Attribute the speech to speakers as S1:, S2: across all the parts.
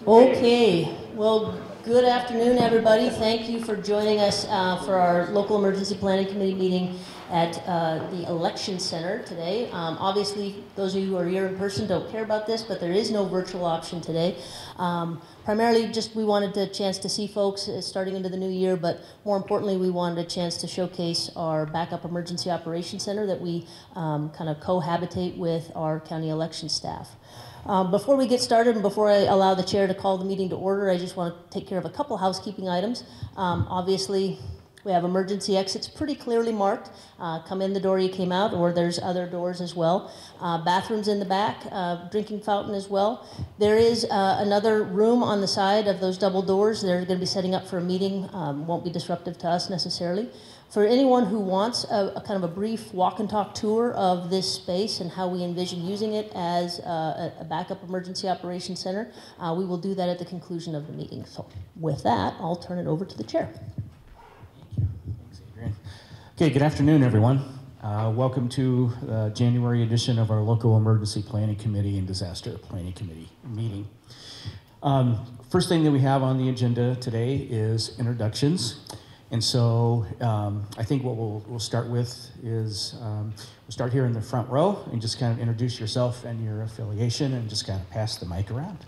S1: Okay, well, good afternoon, everybody. Thank you for joining us for our local emergency planning committee meeting at the election center today. Obviously, those of you who are here in person don't care about this, but there is no virtual option today. Primarily, just we wanted a chance to see folks starting into the new year, but more importantly, we wanted a chance to showcase our backup emergency operations center that we kind of cohabitate with our county election staff. Before we get started and before I allow the chair to call the meeting to order, I just want to take care of a couple housekeeping items. Obviously, we have emergency exits pretty clearly marked. Come in the door you came out, or there's other doors as well. Bathrooms in the back, drinking fountain as well. There is another room on the side of those double doors. They're going to be setting up for a meeting. Won't be disruptive to us necessarily. For anyone who wants a kind of a brief walk and talk tour of this space and how we envision using it as a backup emergency operations center, we will do that at the conclusion of the meeting. So with that, I'll turn it over to the chair.
S2: Thank you. Thanks, Adrian. Okay, good afternoon, everyone. Welcome to the January edition of our local emergency planning committee and disaster planning committee meeting. First thing that we have on the agenda today is introductions. And so I think what we'll start with is we'll start here in the front row and just kind of introduce yourself and your affiliation and just kind of pass the mic around.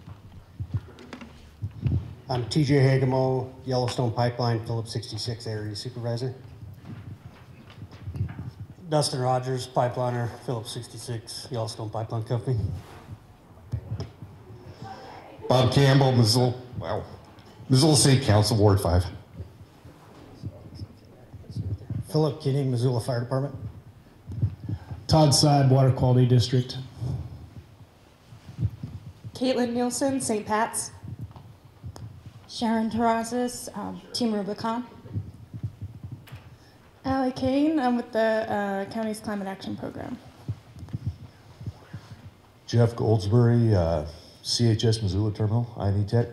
S3: I'm TJ Hagemo, Yellowstone Pipeline, Phillips 66 Area Supervisor.
S4: Dustin Rogers, Pipeliner, Phillips 66, Yellowstone Pipeline Company.
S5: Bob Campbell, Missoula City Council, Ward 5.
S3: Philip Kinney, Missoula Fire Department.
S6: Todd Seib, Water Quality District.
S7: Caitlin Nielsen, St. Pat's.
S8: Sharon Terrazas, Team Rubicon.
S7: Allie Kane, I'm with the county's Climate Action Program.
S5: Jeff Goldsberry, CHS Missoula Terminal, I&E Tech.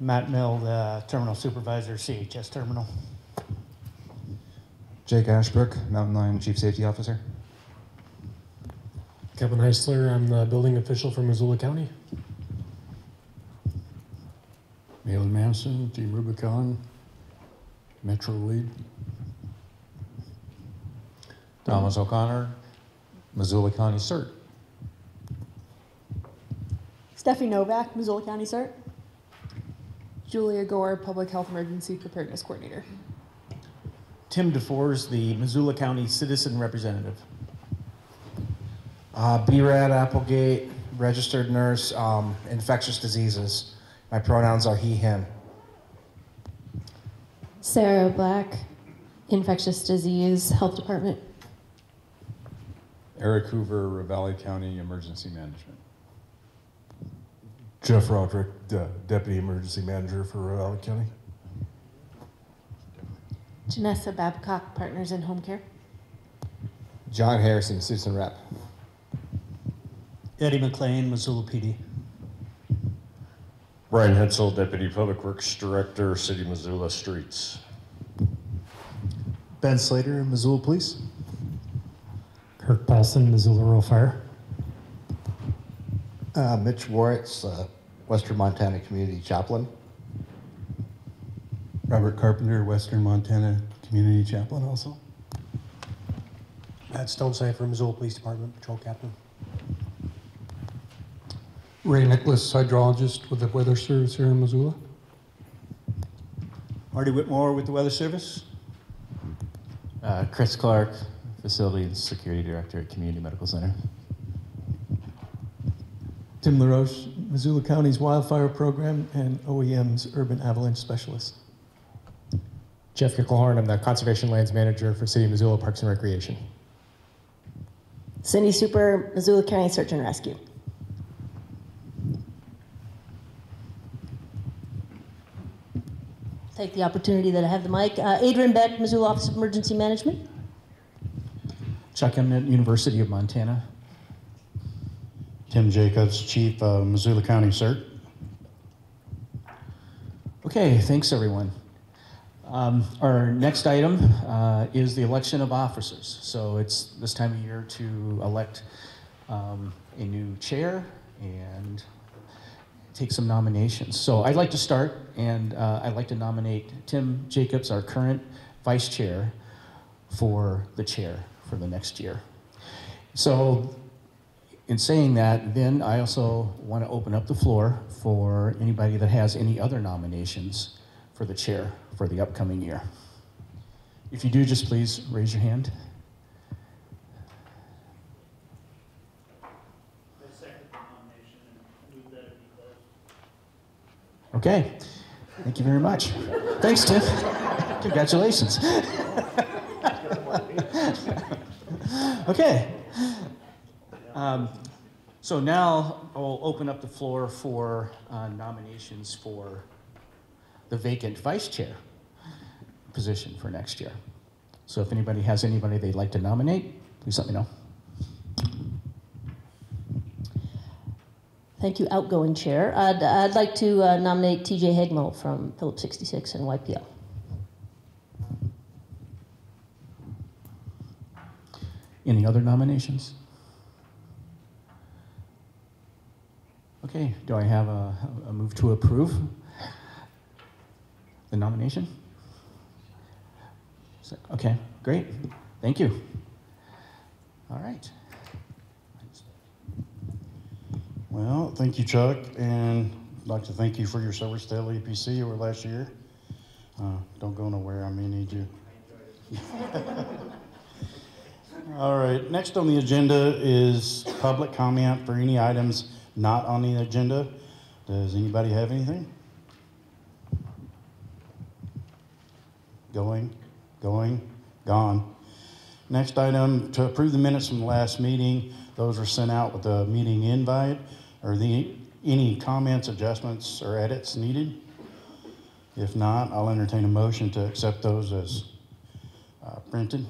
S4: Matt Mill, the Terminal Supervisor, CHS Terminal.
S9: Jake Ashbrook, Mountain Lion Chief Safety Officer.
S10: Kevin Heisler, I'm the building official for Missoula County.
S11: Malin Manson, Team Rubicon, Metro Lead.
S9: Thomas O'Connor, Missoula County CERT.
S7: Steffi Novak, Missoula County CERT. Julia Gore, Public Health Emergency Preparedness Coordinator.
S2: Tim DeFors, the Missoula County Citizen Representative.
S12: B-Rad Applegate, registered nurse, infectious diseases. My pronouns are he, him.
S8: Sarah Black, infectious disease, health department.
S11: Eric Hoover, Ravalli County Emergency Management.
S13: Jeff Roderick, Deputy Emergency Manager for Ravalli County.
S8: Janessa Babcock, Partners in Home Care.
S14: John Harrison, Citizen Rep.
S4: Eddie McLean, Missoula PD.
S15: Brian Hetzel, Deputy Public Works Director, City of Missoula Streets.
S16: Ben Slater, Missoula Police.
S10: Kirk Paulson, Missoula Rural Fire.
S17: Mitch Warritz, Western Montana Community Chaplain.
S18: Robert Carpenter, Western Montana Community Chaplain also.
S3: Matt Stonecipher, Missoula Police Department, Patrol Captain.
S18: Ray Nicholas, hydrologist with the Weather Service here in Missoula.
S4: Marty Whitmore with the Weather Service.
S19: Chris Clark, Facility and Security Director at Community Medical Center.
S16: Tim LaRoche, Missoula County's Wildfire Program and OEM's Urban Avalanche Specialist.
S20: Jeff Kicklehorn, I'm the Conservation Lands Manager for City of Missoula Parks and Recreation.
S1: Cindy Super, Missoula County Search and Rescue. Take the opportunity that I have the mic. Adrian Beck, Missoula Office of Emergency Management.
S2: Chuck Emnett, University of Montana.
S5: Tim Jacobs, Chief of Missoula County CERT.
S2: Okay, thanks everyone. Our next item is the election of officers. So it's this time of year to elect a new chair and take some nominations. So I'd like to start, and I'd like to nominate Tim Jacobs, our current vice chair, for the chair for the next year. So in saying that, then I also want to open up the floor for anybody that has any other nominations for the chair for the upcoming year. If you do, just please raise your hand. Okay, thank you very much. Thanks, Tim. Congratulations. Okay. So now I'll open up the floor for nominations for the vacant vice chair position for next year. So if anybody has anybody they'd like to nominate, please let me know.
S1: Thank you, outgoing chair. I'd like to nominate TJ Hegmo from Phillips 66 and YPO.
S2: Any other nominations? Okay, do I have a move to approve the nomination? Okay, great. Thank you. All right.
S21: Well, thank you, Chuck, and I'd like to thank you for your service to LEPC over last year. Don't go nowhere, I may need you. All right, next on the agenda is public comment for any items not on the agenda. Does anybody have anything? Gone. Next item, to approve the minutes from the last meeting. Those are sent out with a meeting invite. Are there any comments, adjustments, or edits needed? If not, I'll entertain a motion to accept those as printed.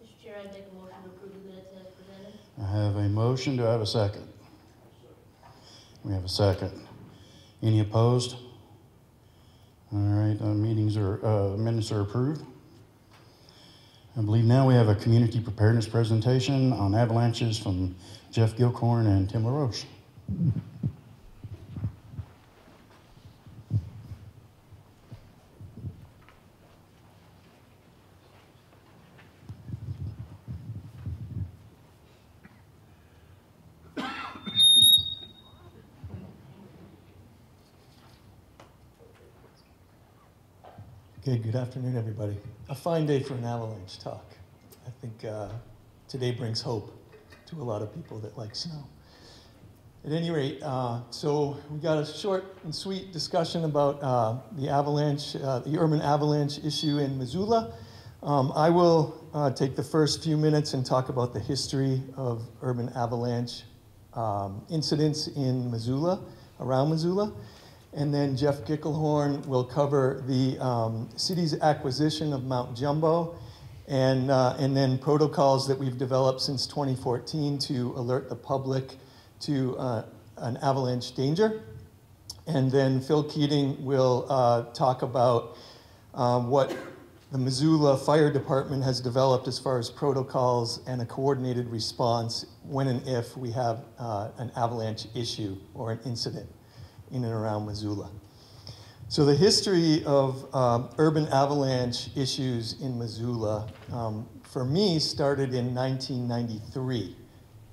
S1: Mr. Chair, I make a motion to approve the minutes as presented.
S21: I have a motion. Do I have a second? We have a second. Any opposed? All right, minutes are approved. I believe now we have a community preparedness presentation on avalanches from Jeff Gilcorn and Tim LaRoche.
S16: Okay, good afternoon, everybody. A fine day for an avalanche talk. I think today brings hope to a lot of people that like snow. At any rate, so we got a short and sweet discussion about the avalanche, the urban avalanche issue in Missoula. I will take the first few minutes and talk about the history of urban avalanche incidents in Missoula, around Missoula. And then Jeff Gickelhorn will cover the city's acquisition of Mount Jumbo and then protocols that we've developed since 2014 to alert the public to an avalanche danger. And then Phil Keating will talk about what the Missoula Fire Department has developed as far as protocols and a coordinated response when and if we have an avalanche issue or an incident in and around Missoula. So the history of urban avalanche issues in Missoula, for me, started in 1993.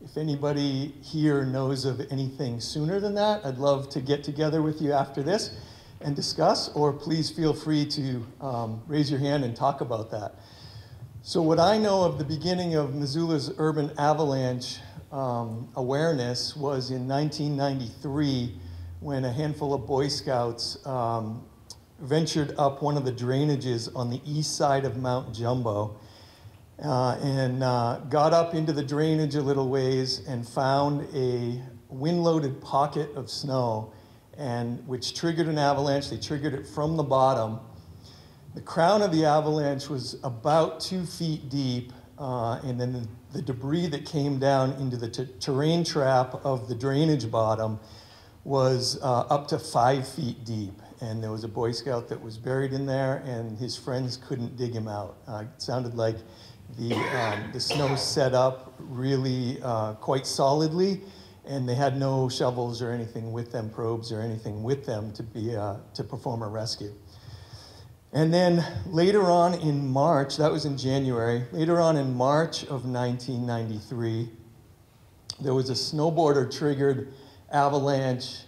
S16: If anybody here knows of anything sooner than that, I'd love to get together with you after this and discuss, or please feel free to raise your hand and talk about that. So what I know of the beginning of Missoula's urban avalanche awareness was in 1993, when a handful of Boy Scouts ventured up one of the drainages on the east side of Mount Jumbo and got up into the drainage a little ways and found a wind-loaded pocket of snow, and which triggered an avalanche. They triggered it from the bottom. The crown of the avalanche was about 2 feet deep, and then the debris that came down into the terrain trap of the drainage bottom was up to 5 feet deep. And there was a Boy Scout that was buried in there, and his friends couldn't dig him out. It sounded like the snow set up really quite solidly, and they had no shovels or anything with them, probes or anything with them to perform a rescue. And then later on in March, that was in January, later on in March of 1993, there was a snowboarder-triggered avalanche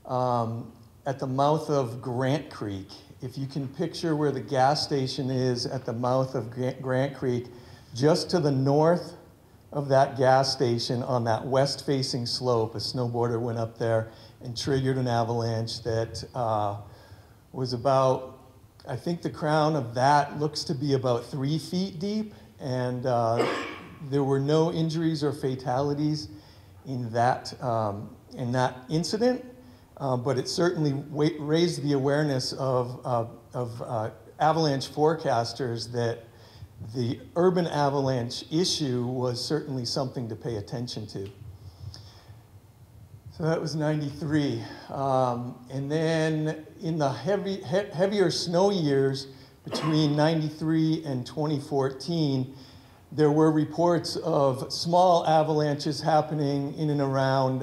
S16: at the mouth of Grant Creek. If you can picture where the gas station is at the mouth of Grant Creek, just to the north of that gas station on that west-facing slope, a snowboarder went up there and triggered an avalanche that was about, I think the crown of that looks to be about 3 feet deep, and there were no injuries or fatalities in that incident, but it certainly raised the awareness of avalanche forecasters that the urban avalanche issue was certainly something to pay attention to. So that was 93. And then in the heavier snow years between 93 and 2014, there were reports of small avalanches happening in and around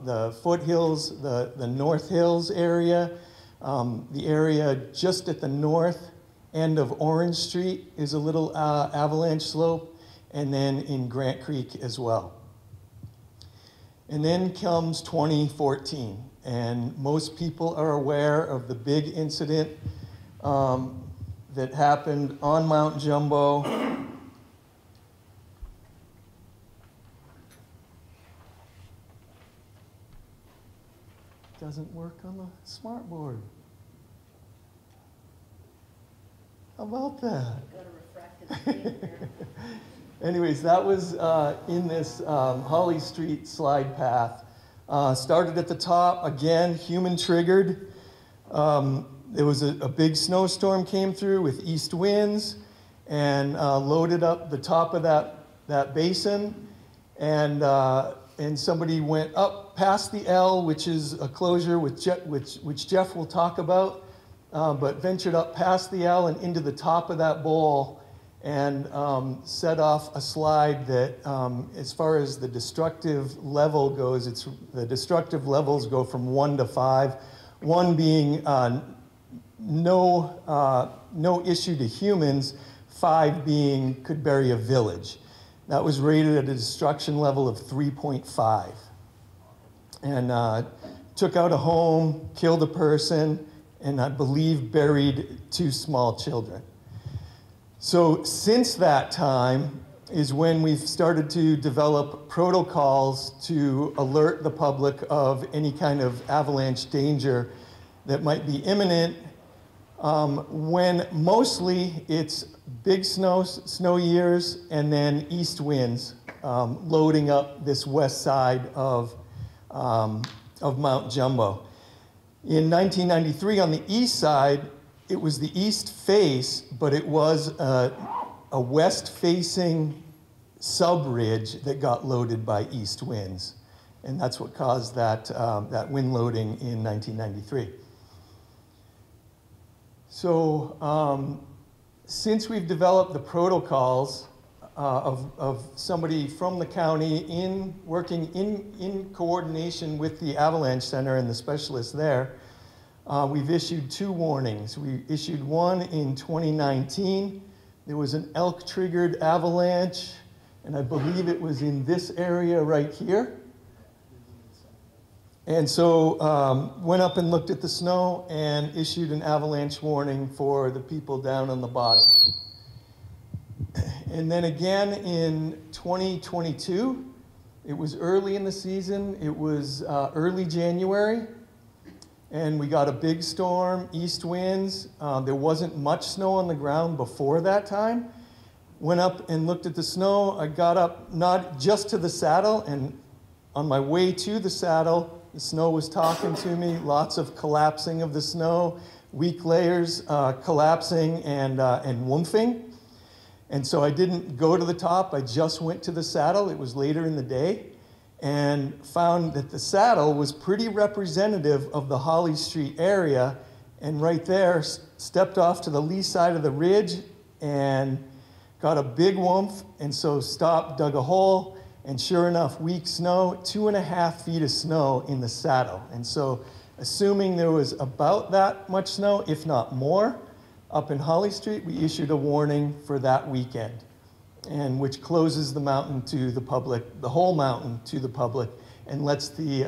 S16: the foothills, the North Hills area, the area just at the north end of Orange Street is a little avalanche slope, and then in Grant Creek as well. And then comes 2014, and most people are aware of the big incident that happened on Mount Jumbo. Doesn't work on the smart board. How about that? Anyways, that was in this Holly Street slide path. Started at the top, again, human triggered. There was a big snowstorm came through with east winds and loaded up the top of that basin, and somebody went up past the L, which is a closure which Jeff will talk about, but ventured up past the L and into the top of that bowl and set off a slide that, as far as the destructive level goes, the destructive levels go from 1 to 5, 1 being no issue to humans, 5 being could bury a village. That was rated at a destruction level of 3.5. And took out a home, killed a person, and I believe buried 2 small children. So since that time is when we've started to develop protocols to alert the public of any kind of avalanche danger that might be imminent, when mostly it's big snow years and then east winds loading up this west side of Mount Jumbo. In 1993, on the east side, it was the east face, but it was a west-facing sub-ridge that got loaded by east winds. And that's what caused that wind loading in 1993. So since we've developed the protocols of somebody from the county working in coordination with the Avalanche Center and the specialists there, we've issued 2 warnings. We issued one in 2019. There was an elk-triggered avalanche, and I believe it was in this area right here. And so went up and looked at the snow and issued an avalanche warning for the people down on the bottom. And then again in 2022, it was early in the season. It was early January, and we got a big storm, east winds. There wasn't much snow on the ground before that time. Went up and looked at the snow. I got up not just to the saddle, and on my way to the saddle, the snow was talking to me, lots of collapsing of the snow, weak layers collapsing and woofing. And so I didn't go to the top, I just went to the saddle. It was later in the day, and found that the saddle was pretty representative of the Holly Street area, and right there stepped off to the lee side of the ridge and got a big woof, and so stopped, dug a hole, And sure enough, weak snow, 2.5 feet of snow in the saddle. And so assuming there was about that much snow, if not more, up in Holly Street, we issued a warning for that weekend, and which closes the mountain to the public, the whole mountain to the public, and lets the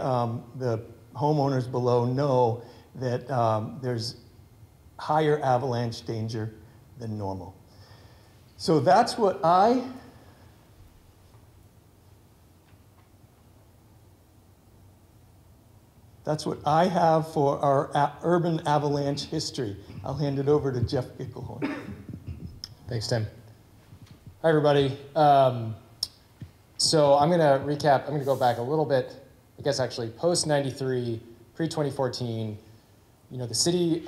S16: homeowners below know that there's higher avalanche danger than normal. So that's what I have for our urban avalanche history. I'll hand it over to Jeff Gickelhorn.
S20: Thanks, Tim. Hi, everybody. So I'm going to recap. I'm going to go back a little bit, I guess actually post-93, pre-2014. You know, the city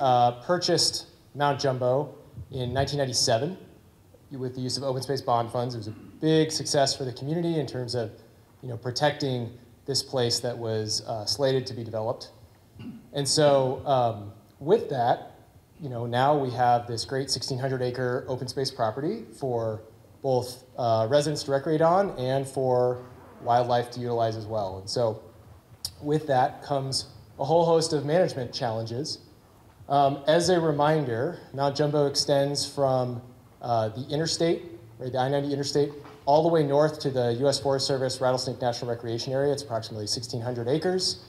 S20: purchased Mount Jumbo in 1997 with the use of open space bond funds. It was a big success for the community in terms of, you know, protecting this place that was slated to be developed. And so with that, you know, now we have this great 1,600-acre open space property for both residents to recreate on and for wildlife to utilize as well. And so with that comes a whole host of management challenges. As a reminder, Mount Jumbo extends from the interstate, right, the I-90 interstate, all the way north to the U.S. Forest Service Rattlesnake National Recreation Area. It's approximately 1,600 acres.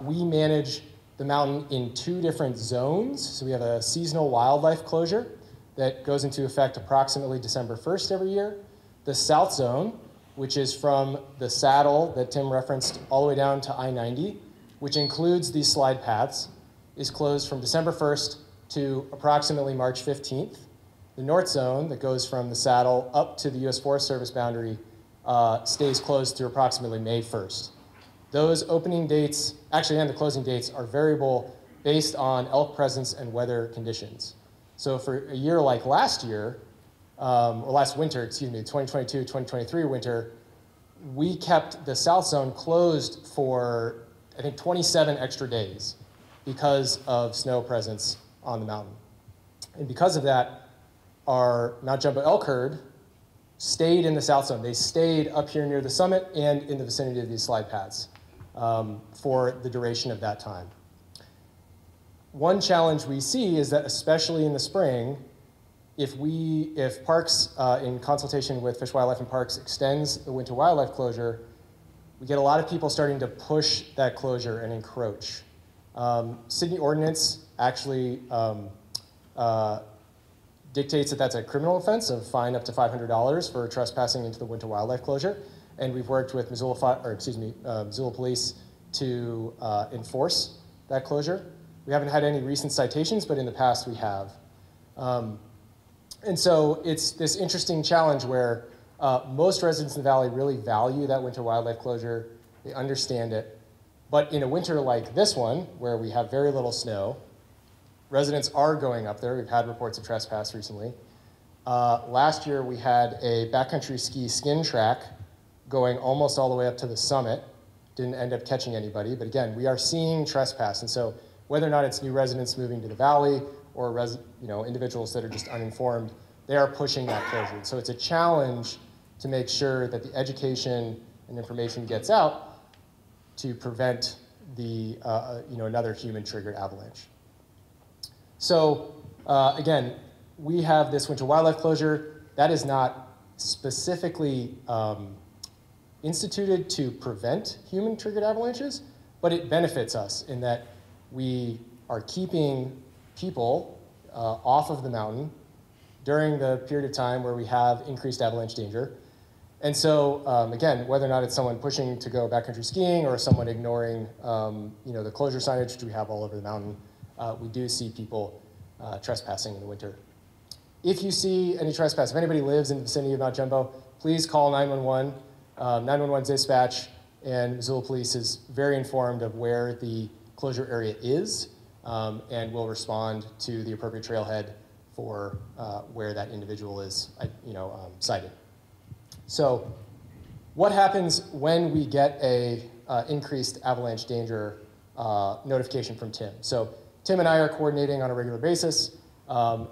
S20: We manage the mountain in 2 different zones. So we have a seasonal wildlife closure that goes into effect approximately December 1st every year. The south zone, which is from the saddle that Tim referenced all the way down to I-90, which includes these slide paths, is closed from December 1st to approximately March 15th. The north zone that goes from the saddle up to the U.S. Forest Service boundary stays closed through approximately May 1st. Those opening dates, actually, and the closing dates are variable based on elk presence and weather conditions. So for a year like last year, or last winter, excuse me, 2022-2023 winter, we kept the south zone closed for, I think, 27 extra days because of snow presence on the mountain. And because of that, our Mount Jumbo elk herd stayed in the south zone. They stayed up here near the summit and in the vicinity of these slide paths for the duration of that time. One challenge we see is that, especially in the spring, if Parks, in consultation with Fish, Wildlife, and Parks, extends the winter wildlife closure, we get a lot of people starting to push that closure and encroach. City ordinance actually dictates that that's a criminal offense of fine up to $500 for trespassing into the winter wildlife closure. And we've worked with Missoula Police to enforce that closure. We haven't had any recent citations, but in the past we have. And so it's this interesting challenge where most residents in the valley really value that winter wildlife closure. They understand it. But in a winter like this one, where we have very little snow, residents are going up there. We've had reports of trespass recently. Last year, we had a backcountry ski skin track going almost all the way up to the summit. Didn't end up catching anybody. But again, we are seeing trespass. And so whether or not it's new residents moving to the valley or individuals that are just uninformed, they are pushing that closure. So it's a challenge to make sure that the education and information gets out to prevent the another human-triggered avalanche. So again, we have this winter wildlife closure that is not specifically instituted to prevent human-triggered avalanches, but it benefits us in that we are keeping people off of the mountain during the period of time where we have increased avalanche danger. And so, again, whether or not it's someone pushing to go backcountry skiing or someone ignoring the closure signage which we have all over the mountain, we do see people trespassing in the winter. If you see any trespass, if anybody lives in the vicinity of Mount Jumbo, please call 911. 911 dispatch, and Missoula Police is very informed of where the closure area is, and will respond to the appropriate trailhead for where that individual is sighted. So what happens when we get a increased avalanche danger notification from Tim? So Tim and I are coordinating on a regular basis.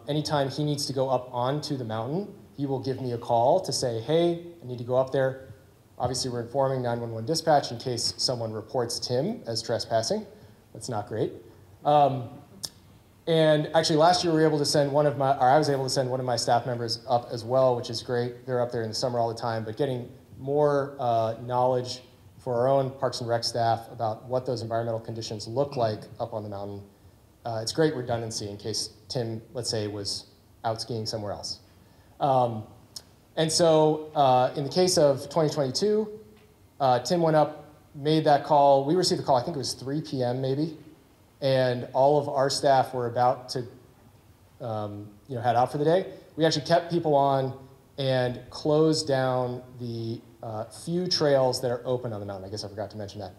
S20: Anytime he needs to go up onto the mountain, he will give me a call to say, hey, I need to go up there. Obviously, we're informing 911 dispatch in case someone reports Tim as trespassing. That's not great. And actually, last year we were able to send I was able to send one of my staff members up as well, which is great. They're up there in the summer all the time, but getting more knowledge for our own Parks and Rec staff about what those environmental conditions look like up on the mountain. It's great redundancy in case Tim, let's say, was out skiing somewhere else. And so in the case of 2022, Tim went up, made that call. We received the call, I think it was 3 p.m. maybe, and all of our staff were about to head out for the day. We actually kept people on and closed down the few trails that are open on the mountain. I guess I forgot to mention that.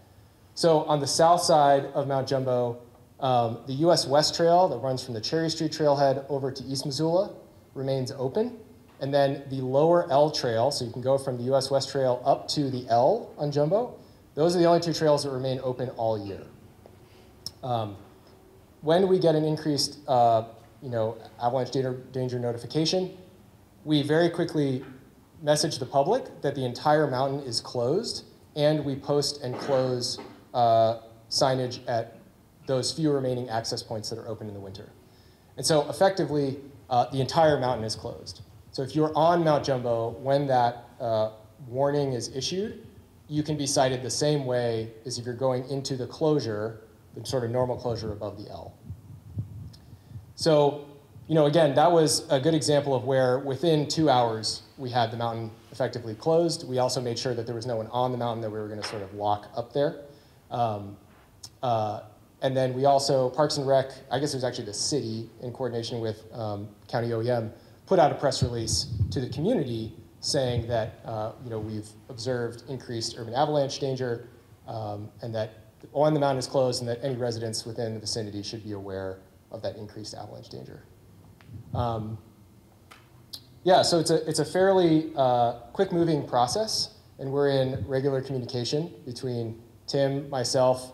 S20: So on the south side of Mount Jumbo, the US West Trail that runs from the Cherry Street trailhead over to East Missoula remains open. And then the lower L trail, so you can go from the US West Trail up to the L on Jumbo, those are the only 2 trails that remain open all year. When we get an increased avalanche danger notification, we very quickly message the public that the entire mountain is closed, and we post and close signage at those few remaining access points that are open in the winter. And so effectively, the entire mountain is closed. So if you're on Mount Jumbo, when that warning is issued, you can be cited the same way as if you're going into the closure, the sort of normal closure above the L. So, again, that was a good example of where within 2 hours we had the mountain effectively closed. We also made sure that there was no one on the mountain that we were going to sort of lock up there. And then we also, Parks and Rec, I guess it was actually the city in coordination with County OEM, put out a press release to the community saying that we've observed increased urban avalanche danger and that on the mountain is closed and that any residents within the vicinity should be aware of that increased avalanche danger. So it's a fairly quick-moving process, and we're in regular communication between Tim, myself,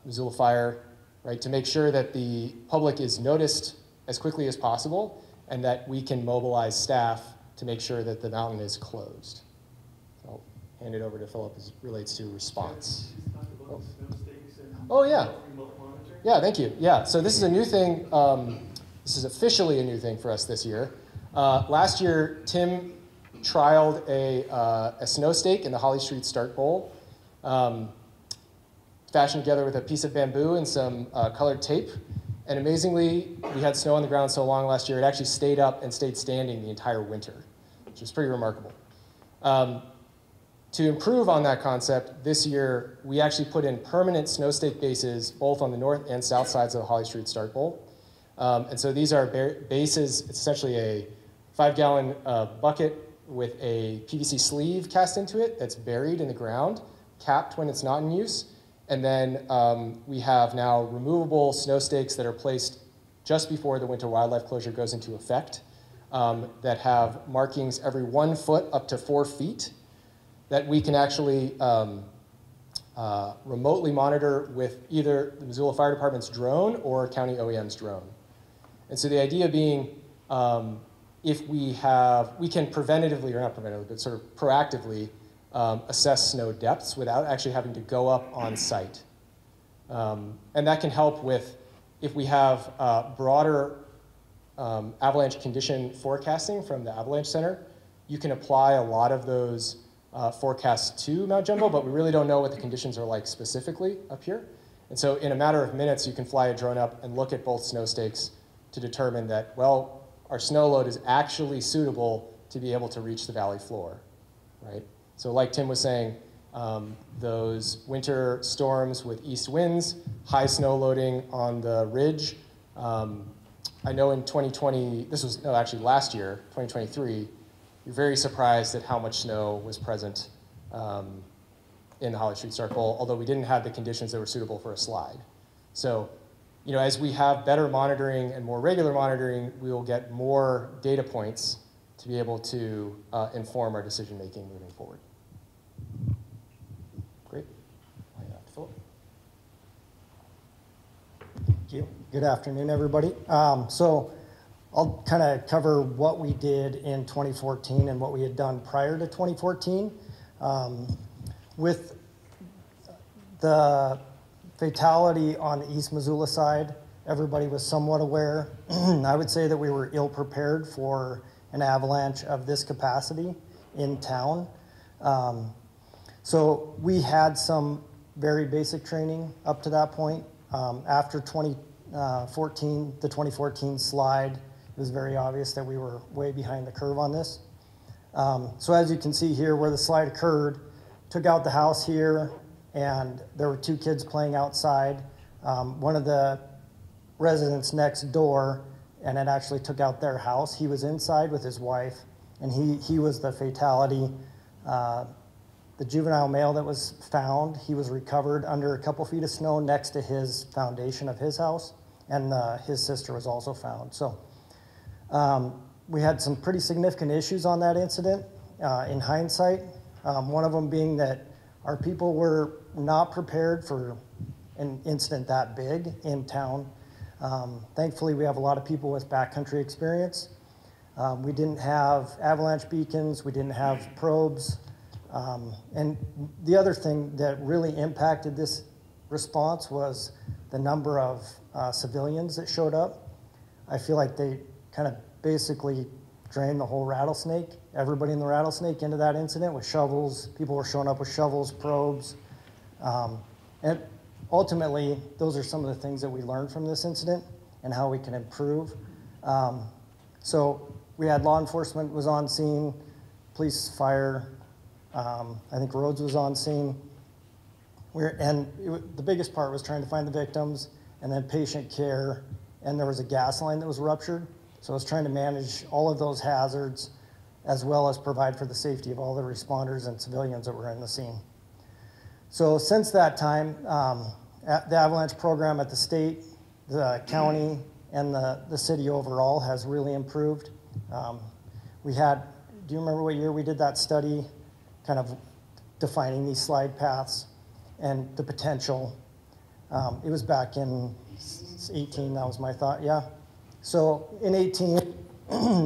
S20: Missoula Fire, right, to make sure that the public is noticed as quickly as possible and that we can mobilize staff to make sure that the mountain is closed. So I'll hand it over to Philip as it relates to response. Oh yeah. Yeah, thank you. Yeah, so this is a new thing. This is officially a new thing for us this year. Last year, Tim trialed a snow stake in the Holly Street Start Bowl, fashioned together with a piece of bamboo and some colored tape. And amazingly, we had snow on the ground so long last year, it actually stayed up and stayed standing the entire winter, which was pretty remarkable. To improve on that concept, this year, we actually put in permanent snow stake bases both on the north and south sides of the Holly Street Start Bowl. And so these are bases, it's essentially a 5-gallon bucket with a PVC sleeve cast into it that's buried in the ground, capped when it's not in use. And then we have now removable snow stakes that are placed just before the winter wildlife closure goes into effect that have markings every 1 foot up to 4 feet that we can actually remotely monitor with either the Missoula Fire Department's drone or County OEM's drone. And so the idea being, if we can preventatively, or not preventatively, but sort of proactively assess snow depths without actually having to go up on site. And that can help with, if we have broader avalanche condition forecasting from the Avalanche Center, you can apply a lot of those forecasts to Mount Jumbo, but we really don't know what the conditions are like specifically up here. And so in a matter of minutes, you can fly a drone up and look at both snow stakes to determine that, well, our snow load is actually suitable to be able to reach the valley floor, right? So like Tim was saying, those winter storms with east winds, high snow loading on the ridge. I know in 2020, actually last year, 2023, you're very surprised at how much snow was present in the Holly Street Start Bowl, although we didn't have the conditions that were suitable for a slide. So, as we have better monitoring and more regular monitoring, we will get more data points to be able to inform our decision-making moving forward. Great. Philip.
S6: Thank you. Good afternoon, everybody. So I'll kind of cover what we did in 2014 and what we had done prior to 2014. With the fatality on the East Missoula side, everybody was somewhat aware. I would say that we were ill prepared for an avalanche of this capacity in town. So we had some very basic training up to that point. After the 2014 slide, it was very obvious that we were way behind the curve on this. So as you can see here, where the slide occurred, took out the house here, and there were 2 kids playing outside. One of the residents next door, and it actually took out their house. He was inside with his wife, and he was the fatality. The juvenile male that was found, he was recovered under a couple feet of snow next to his foundation of his house, and his sister was also found. So we had some pretty significant issues on that incident in hindsight. One of them being that our people were not prepared for an incident that big in town. Thankfully, we have a lot of people with backcountry experience. We didn't have avalanche beacons, we didn't have probes. And the other thing that really impacted this response was the number of civilians that showed up. I feel like they kind of basically drained the whole rattlesnake, everybody in the rattlesnake into that incident with shovels. People were showing up with shovels, probes. And ultimately, those are some of the things that we learned from this incident and how we can improve. So we had law enforcement was on scene, police, fire, I think roads was on scene. The biggest part was trying to find the victims, and then patient care, and there was a gas line that was ruptured. So I was trying to manage all of those hazards, as well as provide for the safety of all the responders and civilians that were in the scene. So since that time, the avalanche program at the state, the county, and the city overall has really improved. Do you remember what year we did that study, kind of defining these slide paths and the potential? It was back in 18, that was my thought, yeah. So in 18,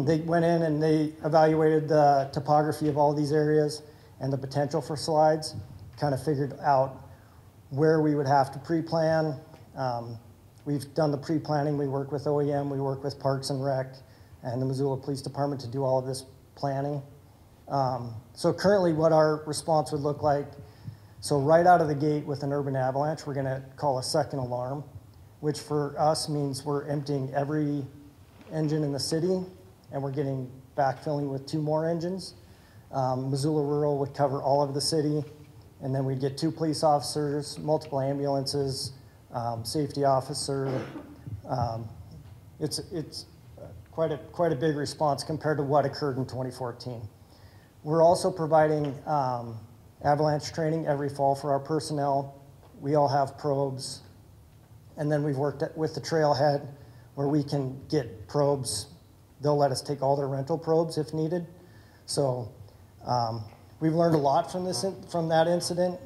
S6: they went in and they evaluated the topography of all these areas and the potential for slides, kind of figured out where we would have to pre-plan. We've done the pre-planning. We work with OEM, we work with Parks and Rec, and the Missoula Police Department to do all of this planning. So currently what our response would look like, so right out of the gate with an urban avalanche, we're gonna call a second alarm, which for us means we're emptying every engine in the city, and we're getting backfilling with 2 more engines. Missoula Rural would cover all of the city, and then we'd get 2 police officers, multiple ambulances, safety officer. It's quite a big response compared to what occurred in 2014. We're also providing avalanche training every fall for our personnel. We all have probes. And then we've worked with the trailhead where we can get probes. They'll let us take all their rental probes if needed. So we've learned a lot from that incident.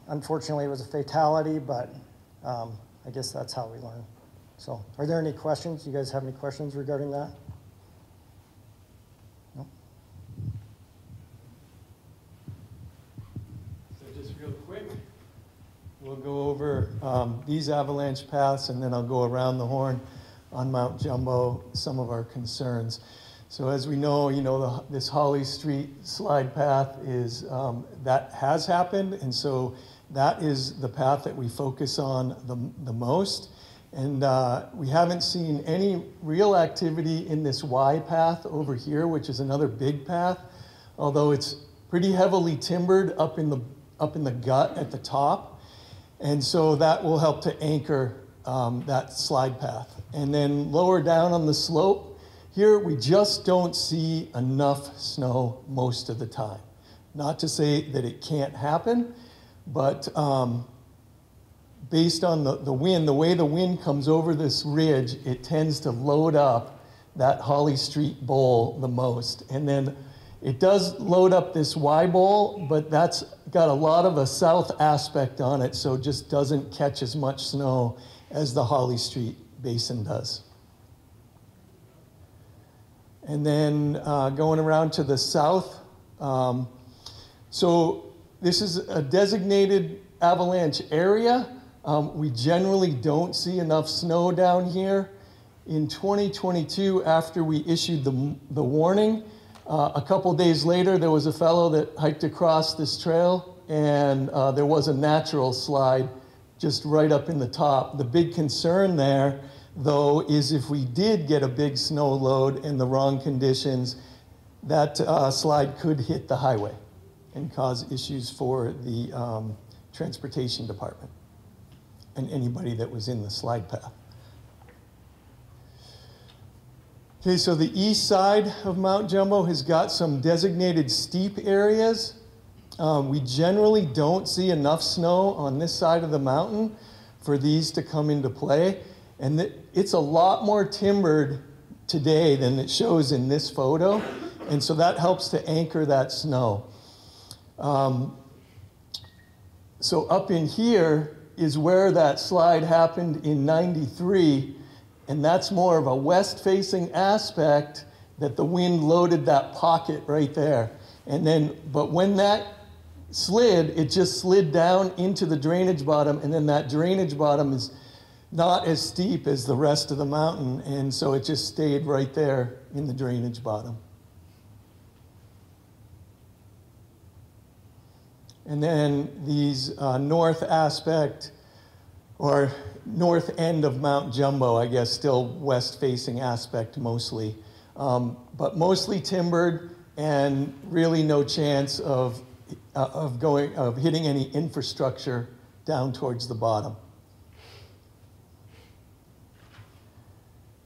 S6: Unfortunately, it was a fatality, but I guess that's how we learn. So are there any questions? You guys have any questions regarding that? No?
S16: So just real quick, we'll go over these avalanche paths, and then I'll go around the horn on Mount Jumbo, some of our concerns. So as we know, this Holly Street slide path is, that has happened, and so that is the path that we focus on the most. And we haven't seen any real activity in this Y path over here, which is another big path, although it's pretty heavily timbered up in the gut at the top. And so that will help to anchor that slide path. And then lower down on the slope, here we just don't see enough snow most of the time. Not to say that it can't happen, but based on the wind, the way the wind comes over this ridge, it tends to load up that Holly Street bowl the most. And then it does load up this Y bowl, but that's got a lot of a south aspect on it, so it just doesn't catch as much snow as the Holly Street basin does. And then going around to the south, So this is a designated avalanche area. We generally don't see enough snow down here. In 2022, after we issued the warning, a couple days later, there was a fellow that hiked across this trail, and there was a natural slide just right up in the top. The big concern there, though, is if we did get a big snow load in the wrong conditions, that slide could hit the highway and cause issues for the transportation department and anybody that was in the slide path. Okay, so the east side of Mount Jumbo has got some designated steep areas. We generally don't see enough snow on this side of the mountain for these to come into play. And it's a lot more timbered today than it shows in this photo. And so that helps to anchor that snow. So up in here is where that slide happened in '93. And that's more of a west-facing aspect that the wind loaded that pocket right there. And then, but when that slid, it just slid down into the drainage bottom, and then that drainage bottom is not as steep as the rest of the mountain, and so it just stayed right there in the drainage bottom. And then these north aspect, or north end of Mount Jumbo, I guess, still west-facing aspect mostly, but mostly timbered and really no chance of hitting any infrastructure down towards the bottom.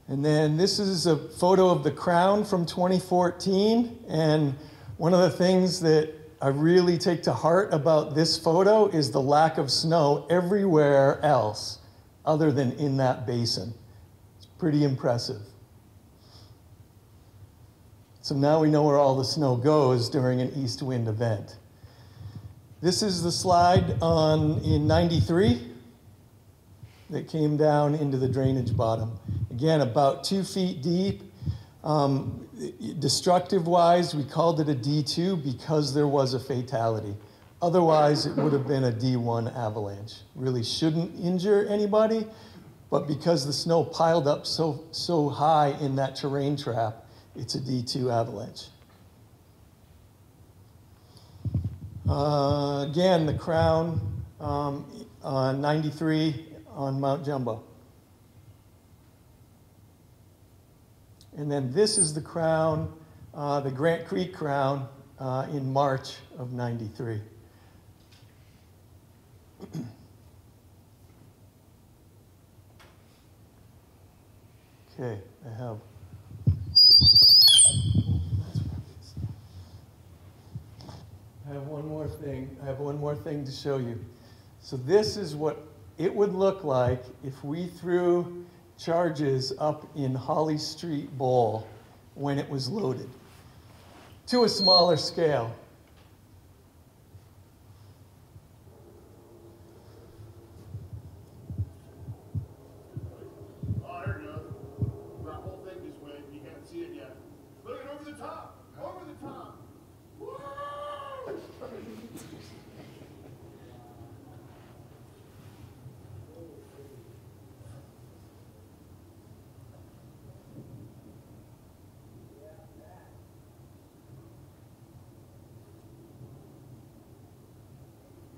S16: And then this is a photo of the crown from 2014, and one of the things that I really take to heart about this photo is the lack of snow everywhere else other than in that basin. It's pretty impressive. So now we know where all the snow goes during an east wind event. This is the slide in '93 that came down into the drainage bottom. Again, about 2 feet deep. Destructive-wise, we called it a D2 because there was a fatality. Otherwise, it would have been a D1 avalanche. Really shouldn't injure anybody, but because the snow piled up so high in that terrain trap, it's a D2 avalanche. Again, the crown on 93 on Mount Jumbo. And then this is the crown, the Grant Creek crown in March of '93. Okay, I have one more thing. I have one more thing to show you. So this is what it would look like if we threw charges up in Holly Street Bowl when it was loaded, to a smaller scale.
S9: Oh, there it goes. That whole thing just went. You can't see it yet. Look at over the top. Over the top. Woo!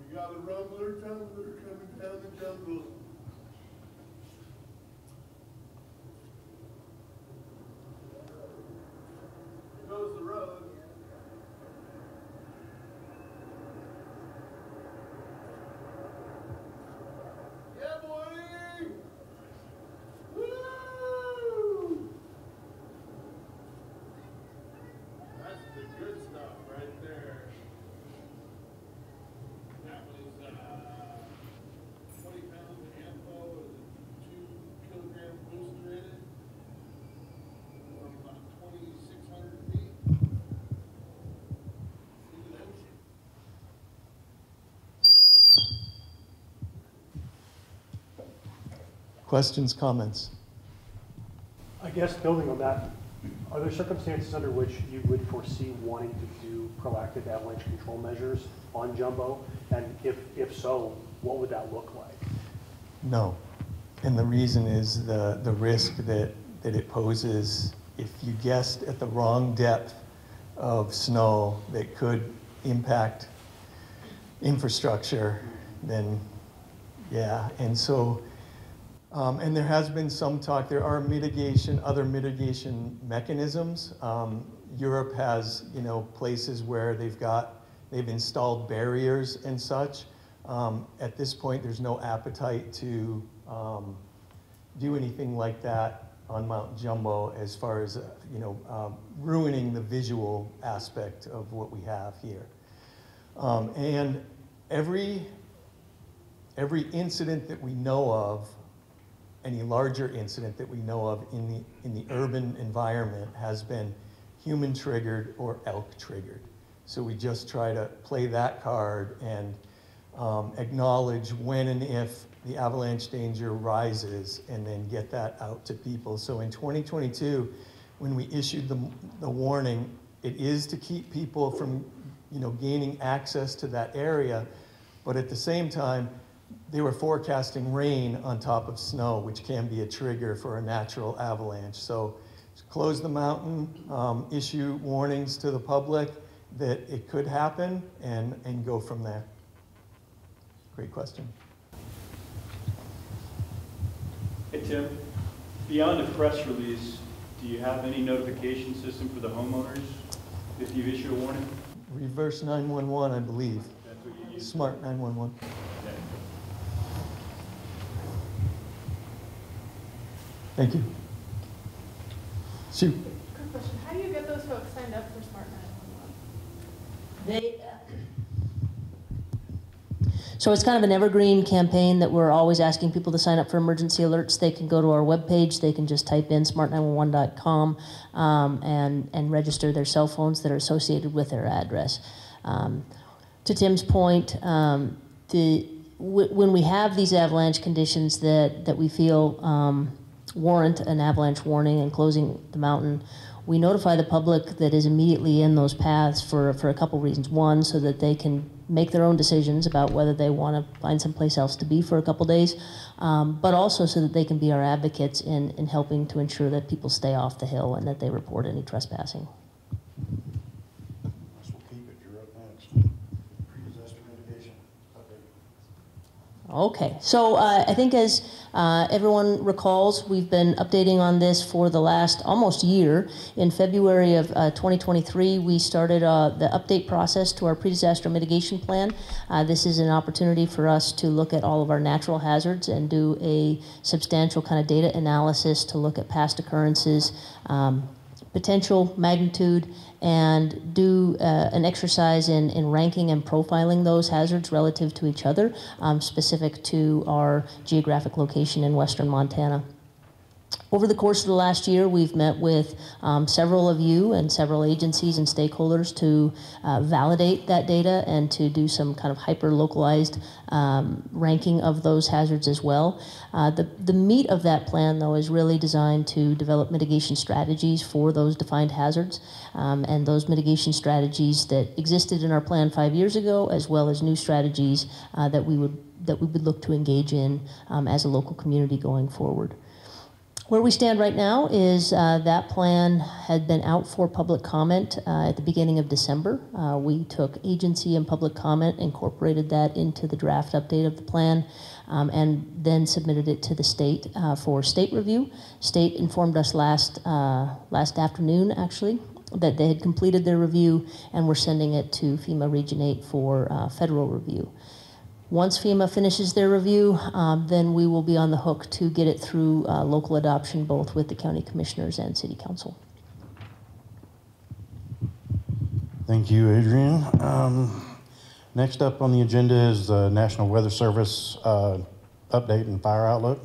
S9: We got a rumbler tumbler coming down the jungle. Here goes the road. Yeah, boy! Woo! That's the good stuff right there. That was 20 pounds of ammo with a 2-kilogram booster in it from about 2,600 feet into the ocean.
S16: Questions, comments?
S22: I guess building on that,
S7: Are there circumstances under which you would foresee wanting to do proactive avalanche control measures on Jumbo? And if so, what would that look like?
S16: No. And the reason is the risk that it poses if you guessed at the wrong depth of snow that could impact infrastructure, then yeah. And so, and there has been some talk, there are other mitigation mechanisms. Europe has, places where they've installed barriers and such. At this point, there's no appetite to do anything like that on Mount Jumbo as far as, ruining the visual aspect of what we have here. And every incident that we know of, any larger incident that we know of in the urban environment has been human triggered or elk triggered. So we just try to play that card and acknowledge when and if the avalanche danger rises and then get that out to people. So in 2022, when we issued the warning, it is to keep people from gaining access to that area, but at the same time, they were forecasting rain on top of snow, which can be a trigger for a natural avalanche. So close the mountain, issue warnings to the public that it could happen, and go from there. Great question.
S22: Hey Tim, beyond a press release, do you have any notification system for the homeowners if you issue a warning?
S16: Reverse 911, I believe.
S22: That's what you use?
S16: Smart 911.
S22: Okay.
S16: Thank you. Shoot.
S23: Quick question. How do you get those folks signed up for Smart 911?
S1: So it's kind of an evergreen campaign that we're always asking people to sign up for emergency alerts. They can go to our webpage. They can just type in smart911.com and register their cell phones that are associated with their address. To Tim's point, when we have these avalanche conditions that we feel warrant an avalanche warning and closing the mountain, we notify the public that is immediately in those paths for a couple reasons. One, so that they can make their own decisions about whether they want to find someplace else to be for a couple days, but also so that they can be our advocates in helping to ensure that people stay off the hill and that they report any trespassing. Okay, so I think as everyone recalls, we've been updating on this for the last almost year. In February of 2023, we started the update process to our pre-disaster mitigation plan. This is an opportunity for us to look at all of our natural hazards and do a substantial kind of data analysis to look at past occurrences, potential magnitude, and do an exercise in ranking and profiling those hazards relative to each other, specific to our geographic location in western Montana. Over the course of the last year, we've met with several of you and several agencies and stakeholders to validate that data and to do some kind of hyper-localized ranking of those hazards as well. The meat of that plan, though, is really designed to develop mitigation strategies for those defined hazards, and those mitigation strategies that existed in our plan 5 years ago, as well as new strategies that we would look to engage in as a local community going forward. Where we stand right now is that plan had been out for public comment at the beginning of December. We took agency and public comment, incorporated that into the draft update of the plan, and then submitted it to the state for state review. State informed us last afternoon, actually, that they had completed their review and were sending it to FEMA Region 8 for federal review. Once FEMA finishes their review, then we will be on the hook to get it through local adoption, both with the county commissioners and city council.
S21: Thank you, Adrian. Next up on the agenda is the National Weather Service update and fire outlook.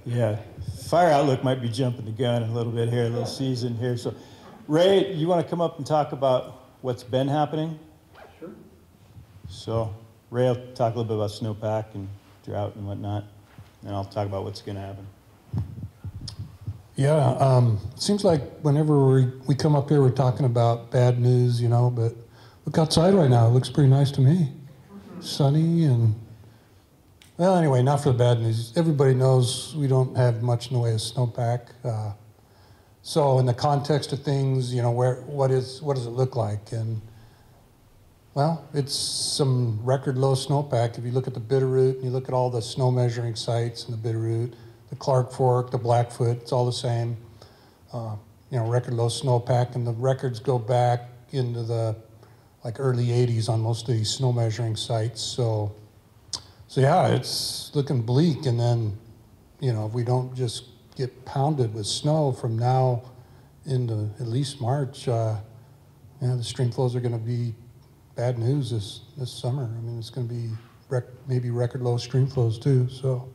S24: Yeah, fire outlook might be jumping the gun a little bit here, a little season here. So, Ray, you want to come up and talk about what's been happening? Sure. So, Ray will talk a little bit about snowpack and drought and whatnot. and I'll talk about what's going to happen.
S18: Yeah, it seems like whenever we come up here, we're talking about bad news, you know, but look outside right now. It looks pretty nice to me. Sunny and, well, anyway, not for the bad news. Everybody knows we don't have much in the way of snowpack. So in the context of things, you know, what does it look like? And, well, it's some record low snowpack. If you look at the Bitterroot and you look at all the snow measuring sites in the Bitterroot, the Clark Fork, the Blackfoot, it's all the same. You know, record low snowpack, and the records go back into the like early 80s on most of these snow measuring sites. So yeah, it's looking bleak. And then, you know, if we don't just get pounded with snow from now into at least March, yeah, the stream flows are going to be bad news this summer. I mean, it's going to be maybe record low stream flows too. So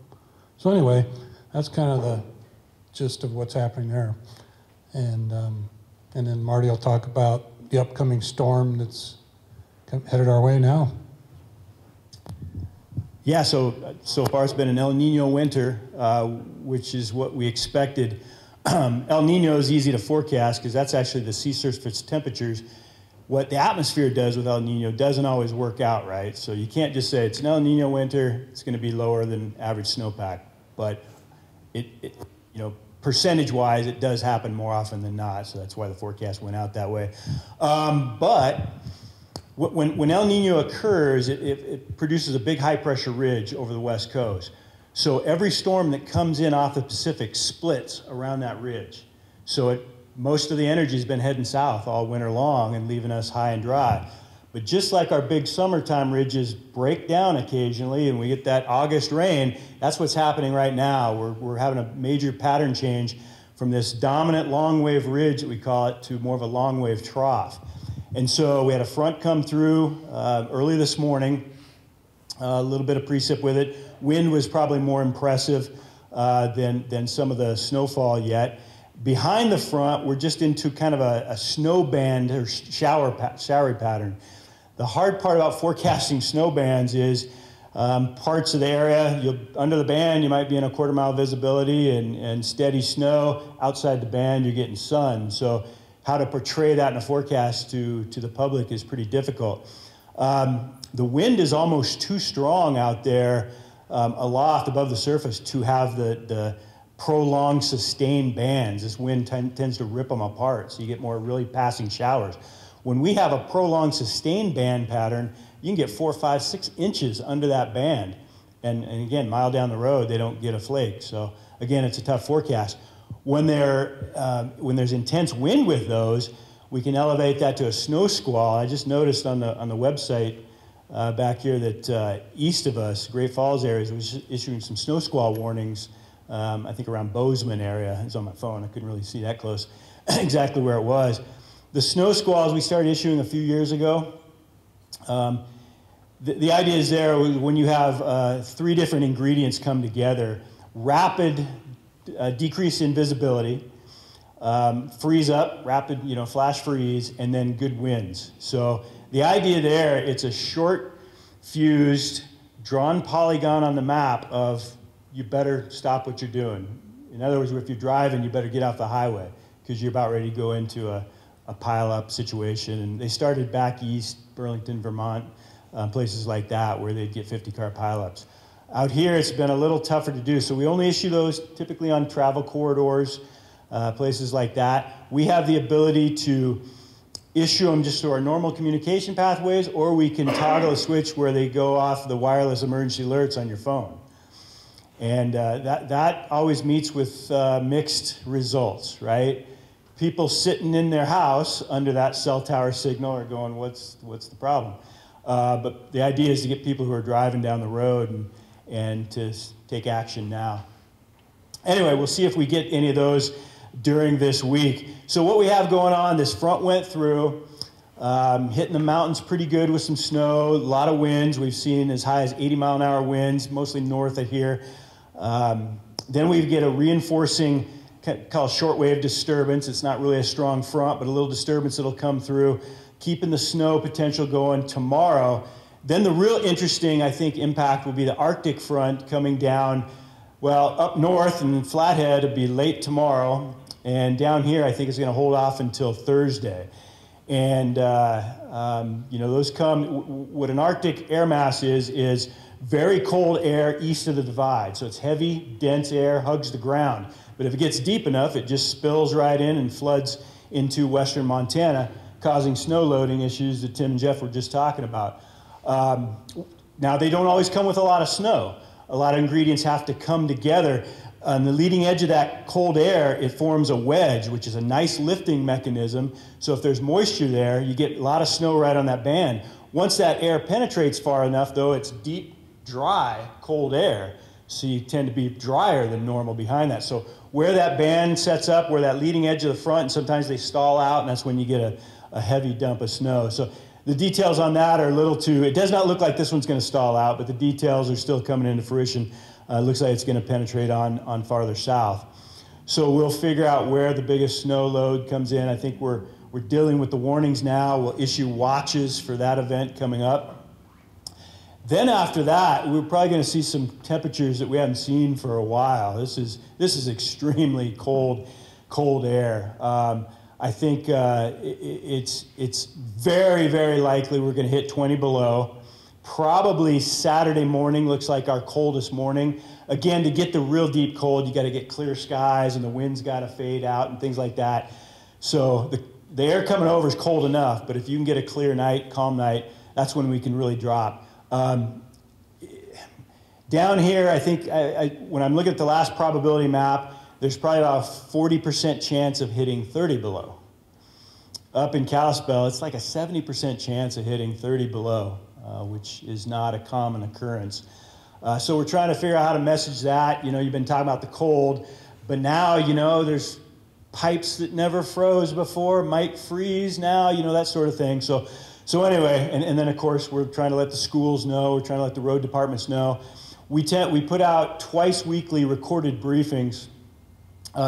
S18: anyway, that's kind of the gist of what's happening there. And then Marty will talk about the upcoming storm that's headed our way now.
S24: Yeah, so far it's been an El Nino winter, which is what we expected. El Nino is easy to forecast because that's actually the sea surface temperatures. What the atmosphere does with El Nino doesn't always work out, right? So you can't just say it's an El Nino winter, it's going to be lower than average snowpack. But it you know, percentage-wise, it does happen more often than not. So that's why the forecast went out that way. But when El Nino occurs, it produces a big high-pressure ridge over the west coast. So every storm that comes in off the Pacific splits around that ridge. So most of the energy has been heading south all winter long and leaving us high and dry. But just like our big summertime ridges break down occasionally and we get that August rain, that's what's happening right now. We're having a major pattern change from this dominant long wave ridge, that we call it, to more of a long wave trough. And so we had a front come through early this morning, a little bit of precip with it. Wind was probably more impressive than some of the snowfall yet. Behind the front, we're just into kind of a snow band or showery pattern. The hard part about forecasting snow bands is parts of the area, under the band, you might be in a quarter-mile visibility and steady snow. Outside the band, you're getting sun. So how to portray that in a forecast to the public is pretty difficult. The wind is almost too strong out there aloft above the surface to have the prolonged sustained bands. This wind tends to rip them apart, so you get more really passing showers. When we have a prolonged sustained band pattern, you can get 4, 5, 6 inches under that band. And again, mile down the road, they don't get a flake. So again, it's a tough forecast. When there's intense wind with those, we can elevate that to a snow squall. I just noticed on the website back here that east of us, Great Falls area, was issuing some snow squall warnings. I think around Bozeman area. It's on my phone. I couldn't really see that close exactly where it was. The snow squalls we started issuing a few years ago. The idea is there when you have 3 different ingredients come together: rapid decrease in visibility, freeze up, rapid flash freeze, and then good winds. So the idea there, it's a short fused, drawn polygon on the map of you better stop what you're doing. In other words, if you're driving, you better get off the highway because you're about ready to go into a pile-up situation. And they started back east, Burlington, Vermont, places like that where they'd get 50-car pile-ups. Out here, it's been a little tougher to do, so we only issue those typically on travel corridors, places like that. We have the ability to issue them just through our normal communication pathways, or we can toggle a switch where they go off the wireless emergency alerts on your phone. And that always meets with mixed results, right? People sitting in their house under that cell tower signal are going, what's the problem? But the idea is to get people who are driving down the road and to take action now. Anyway, we'll see if we get any of those during this week. So what we have going on, this front went through, hitting the mountains pretty good with some snow, a lot of winds. We've seen as high as 80-mile-an-hour winds, mostly north of here. Then we get a reinforcing, called shortwave disturbance. It's not really a strong front, but a little disturbance that'll come through, keeping the snow potential going tomorrow. Then the real interesting, I think, impact will be the Arctic front coming down Well, up north in Flathead, it'll be late tomorrow, and down here, I think it's going to hold off until Thursday. And you know, those come. What an Arctic air mass is very cold air east of the divide. So it's heavy, dense air, hugs the ground. But if it gets deep enough, it just spills right in and floods into western Montana, causing snow loading issues that Tim and Jeff were just talking about. Now, they don't always come with a lot of snow. A lot of ingredients have to come together. On the leading edge of that cold air, it forms a wedge, which is a nice lifting mechanism. So if there's moisture there, you get a lot of snow right on that band. Once that air penetrates far enough, though, it's deep, dry, cold air. So you tend to be drier than normal behind that. So where that band sets up, where that leading edge of the front, and sometimes they stall out, and that's when you get a heavy dump of snow. So the details on that are a little too, it does not look like this one's going to stall out, but the details are still coming into fruition. Looks like it's going to penetrate on farther south. So we'll figure out where the biggest snow load comes in. I think we're dealing with the warnings now. We'll issue watches for that event coming up. Then after that, we're probably going to see some temperatures that we haven't seen for a while. This is extremely cold air. I think it's very, very likely we're going to hit 20 below. Probably Saturday morning looks like our coldest morning. Again, to get the real deep cold, you got to get clear skies and the wind's got to fade out and things like that. So the air coming over is cold enough, but if you can get a clear night, calm night, that's when we can really drop. Down here, I think when I'm looking at the last probability map, there's probably about a 40% chance of hitting 30 below. Up in Kalispell, it's like a 70% chance of hitting 30 below. Which is not a common occurrence. So we're trying to figure out how to message that. You know, you've been talking about the cold, but now, you know, there's pipes that never froze before, might freeze now, you know, that sort of thing. So anyway, and then of course, we're trying to let the schools know, we're trying to let the road departments know. We put out twice weekly recorded briefings.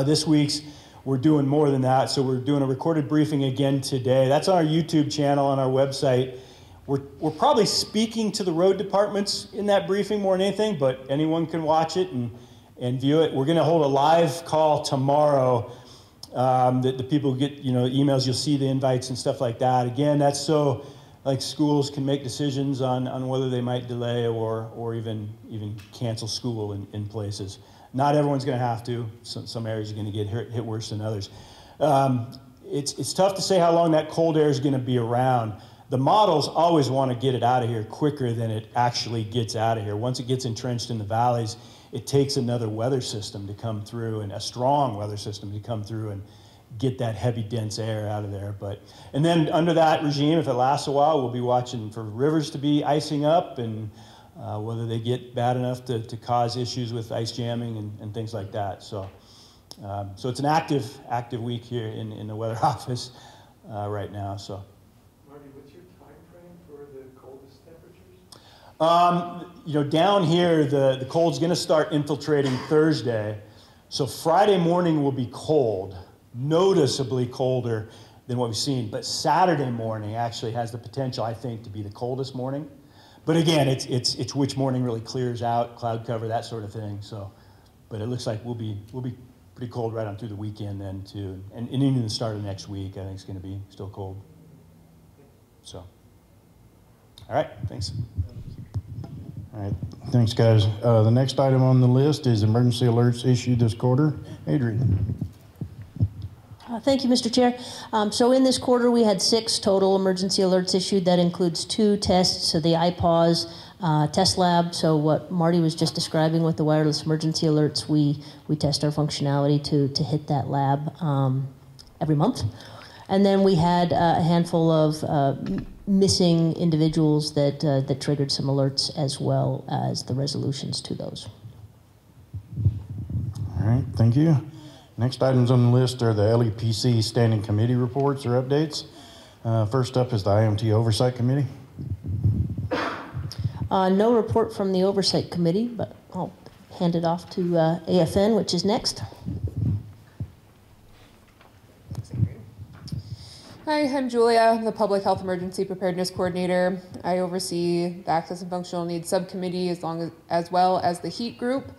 S24: This week's, we're doing more than that. So we're doing a recorded briefing again today. That's on our YouTube channel, on our website. We're probably speaking to the road departments in that briefing more than anything, but anyone can watch it and view it. We're going to hold a live call tomorrow that the people get, you know, emails, you'll see the invites and stuff like that. Again, that's so like schools can make decisions on whether they might delay or even cancel school in places. Not everyone's going to have to. Some areas are going to get hit worse than others. It's tough to say how long that cold air is going to be around. The models always want to get it out of here quicker than it actually gets out of here. Once it gets entrenched in the valleys, it takes another weather system to come through, and a strong weather system to come through and get that heavy, dense air out of there. And then under that regime, if it lasts a while, we'll be watching for rivers to be icing up and whether they get bad enough to cause issues with ice jamming and things like that. So it's an active week here in the weather office right now. So. You know, down here, the cold's going to start infiltrating Thursday. So Friday morning will be cold, noticeably colder than what we've seen. But Saturday morning actually has the potential, I think, to be the coldest morning. But again, it's which morning really clears out, cloud cover, that sort of thing. So, but it looks like we'll be pretty cold right on through the weekend then too, and even the start of next week, I think it's going to be still cold. So, all right, thanks.
S21: All right, thanks, guys. The next item on the list is emergency alerts issued this quarter. Adrian.
S1: Thank you, Mr. Chair. So in this quarter, we had 6 total emergency alerts issued. That includes 2 tests, so the iPause test lab. So what Marty was just describing with the wireless emergency alerts, we test our functionality to hit that lab every month. And then we had a handful of missing individuals that triggered some alerts, as well as the resolutions to those.
S21: All right, thank you. Next items on the list are the LEPC standing committee reports or updates. First up is the IMT Oversight Committee.
S1: No report from the Oversight Committee, but I'll hand it off to AFN, which is next.
S8: Hi, I'm Julia. I'm the Public Health Emergency Preparedness Coordinator. I oversee the Access and Functional Needs Subcommittee as well as the HEAT Group.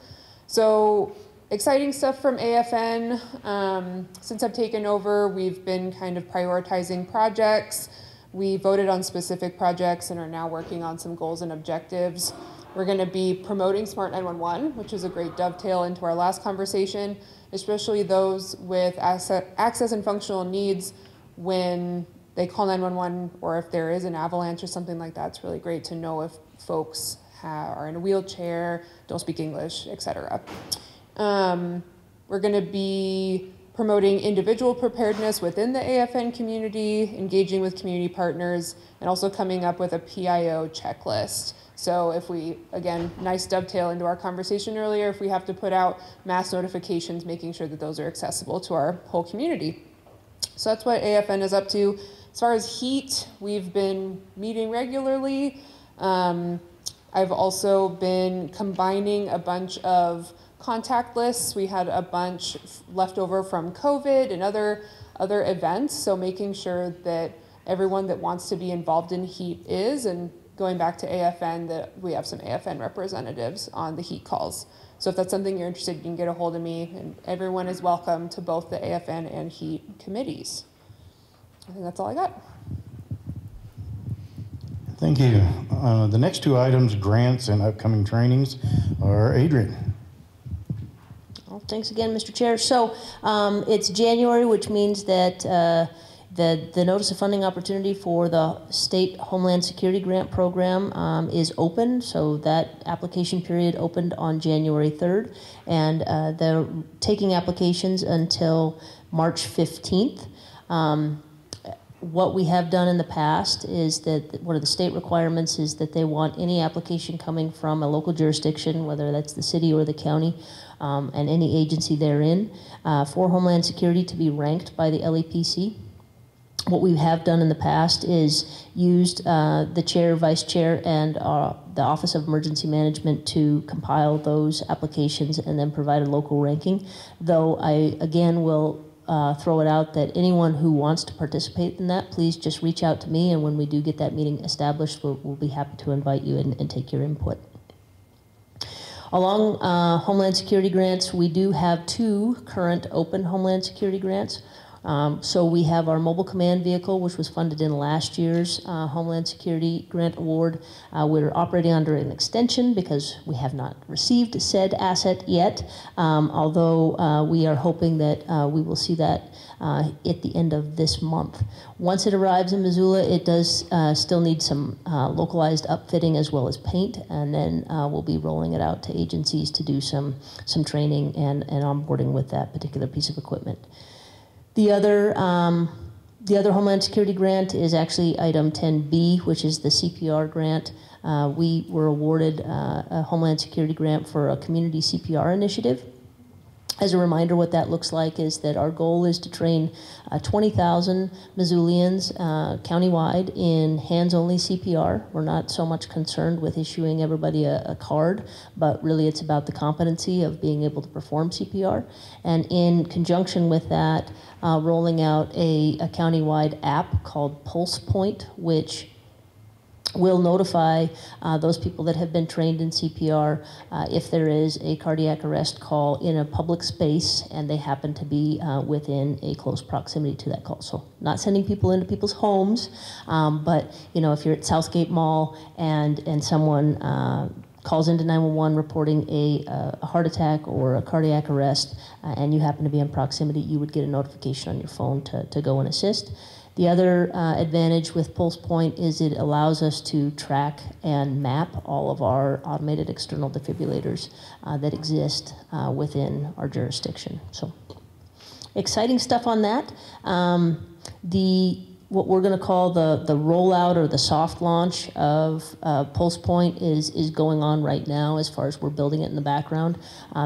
S8: So exciting stuff from AFN. Since I've taken over, we've been kind of prioritizing projects. We voted on specific projects and are now working on some goals and objectives. We're going to be promoting Smart 911, which is a great dovetail into our last conversation, especially those with access and functional needs when they call 911, or if there is an avalanche or something like that. It's really great to know if folks are in a wheelchair, don't speak English, etc. We're going to be promoting individual preparedness within the AFN community, engaging with community partners, and also coming up with a PIO checklist. So if we, again, nice dovetail into our conversation earlier, if we have to put out mass notifications, making sure that those are accessible to our whole community. So that's what AFN is up to. As far as heat, we've been meeting regularly. I've also been combining a bunch of contact lists. We had a bunch left over from COVID and other events, so making sure that everyone that wants to be involved in heat is, and going back to AFN, that we have some AFN representatives on the heat calls. So if that's something you're interested in, you can get a hold of me, and everyone is welcome to both the AFN and heat committees. I think that's all I got.
S21: Thank you. The next two items, grants and upcoming trainings, are Adrian.
S1: Well, thanks again, Mr. Chair. So it's January, which means that the Notice of Funding Opportunity for the State Homeland Security Grant Program is open. So that application period opened on January 3rd, and they're taking applications until March 15th. What we have done in the past is that one of the state requirements is that they want any application coming from a local jurisdiction, whether that's the city or the county, and any agency therein, for Homeland Security to be ranked by the LEPC. What we have done in the past is used the chair, vice chair, and the Office of Emergency Management to compile those applications and then provide a local ranking. Though I, again, will throw it out that anyone who wants to participate in that, please just reach out to me, and when we do get that meeting established, we'll be happy to invite you and take your input. Along Homeland Security grants, we do have 2 current open Homeland Security grants. So we have our mobile command vehicle, which was funded in last year's Homeland Security Grant Award. We're operating under an extension because we have not received said asset yet, although we are hoping that we will see that at the end of this month. Once it arrives in Missoula, it does still need some localized upfitting as well as paint, and then we'll be rolling it out to agencies to do some training and onboarding with that particular piece of equipment. The other Homeland Security grant is actually item 10B, which is the CPR grant. We were awarded a Homeland Security grant for a community CPR initiative. As a reminder, what that looks like is that our goal is to train 20,000 Missoulians countywide in hands-only CPR. We're not so much concerned with issuing everybody a card, but really it's about the competency of being able to perform CPR. And in conjunction with that, rolling out a countywide app called Pulse Point, which will notify those people that have been trained in CPR if there is a cardiac arrest call in a public space and they happen to be within a close proximity to that call. So not sending people into people's homes, but you know, if you're at Southgate Mall and someone calls into 911 reporting a heart attack or a cardiac arrest and you happen to be in proximity, you would get a notification on your phone to go and assist. The other advantage with Pulse Point is it allows us to track and map all of our automated external defibrillators that exist within our jurisdiction. So exciting stuff on that. What we're going to call the rollout or the soft launch of Pulse Point is going on right now as far as we're building it in the background,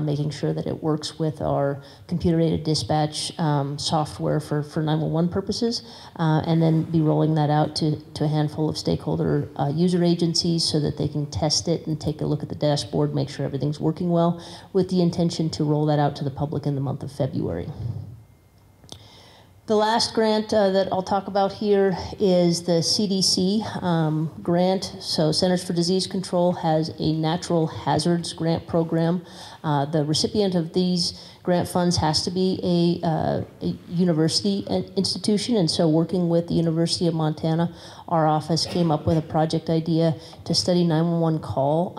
S1: making sure that it works with our computer-aided dispatch software for 911 purposes, and then be rolling that out to a handful of stakeholder user agencies so that they can test it and take a look at the dashboard, make sure everything's working well, with the intention to roll that out to the public in the month of February. The last grant that I'll talk about here is the CDC grant. So Centers for Disease Control has a natural hazards grant program. The recipient of these grant funds has to be a university institution, and so working with the University of Montana, our office came up with a project idea to study 911 call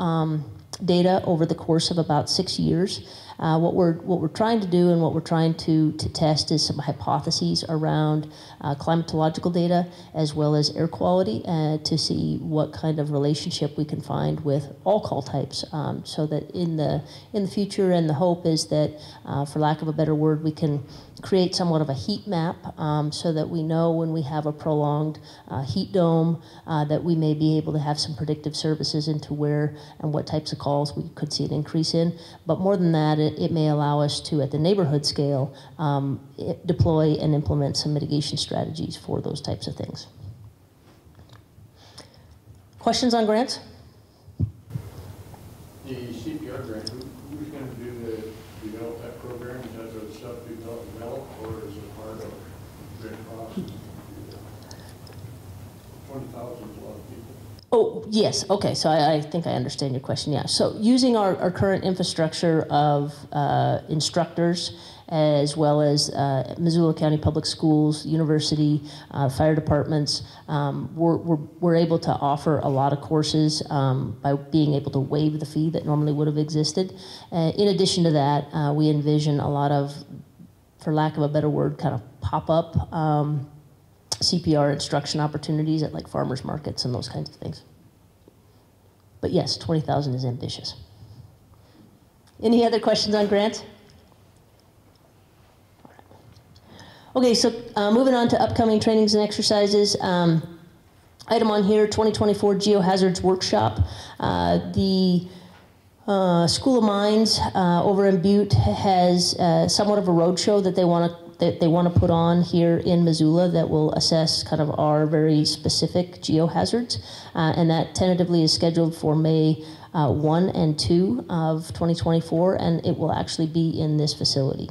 S1: data over the course of about 6 years. What we're trying to do and what we're trying to test is some hypotheses around climatological data as well as air quality to see what kind of relationship we can find with all call types, so that in the future, and the hope is that, for lack of a better word, we can create somewhat of a heat map, so that we know when we have a prolonged heat dome that we may be able to have some predictive services into where and what types of calls we could see an increase in. But more than that, it may allow us to, at the neighborhood scale, deploy and implement some mitigation strategies for those types of things. Questions on grants?
S9: The CPR grant, who's going to develop that program? Is that the stuff you develop, or is it part of grant process? 20,000 is a lot of people.
S1: Oh, yes. Okay, so I think I understand your question. Yeah. So using our current infrastructure of instructors, as well as Missoula County Public Schools, university, fire departments, we're able to offer a lot of courses by being able to waive the fee that normally would have existed. In addition to that, we envision a lot of, for lack of a better word, kind of pop-up CPR instruction opportunities at like farmers markets and those kinds of things. But yes, 20,000 is ambitious. Any other questions on grants? Okay, so moving on to upcoming trainings and exercises. Item on here, 2024 Geohazards Workshop. The School of Mines over in Butte has somewhat of a roadshow that they want to put on here in Missoula that will assess kind of our very specific geohazards, and that tentatively is scheduled for May 1 and 2 of 2024, and it will actually be in this facility.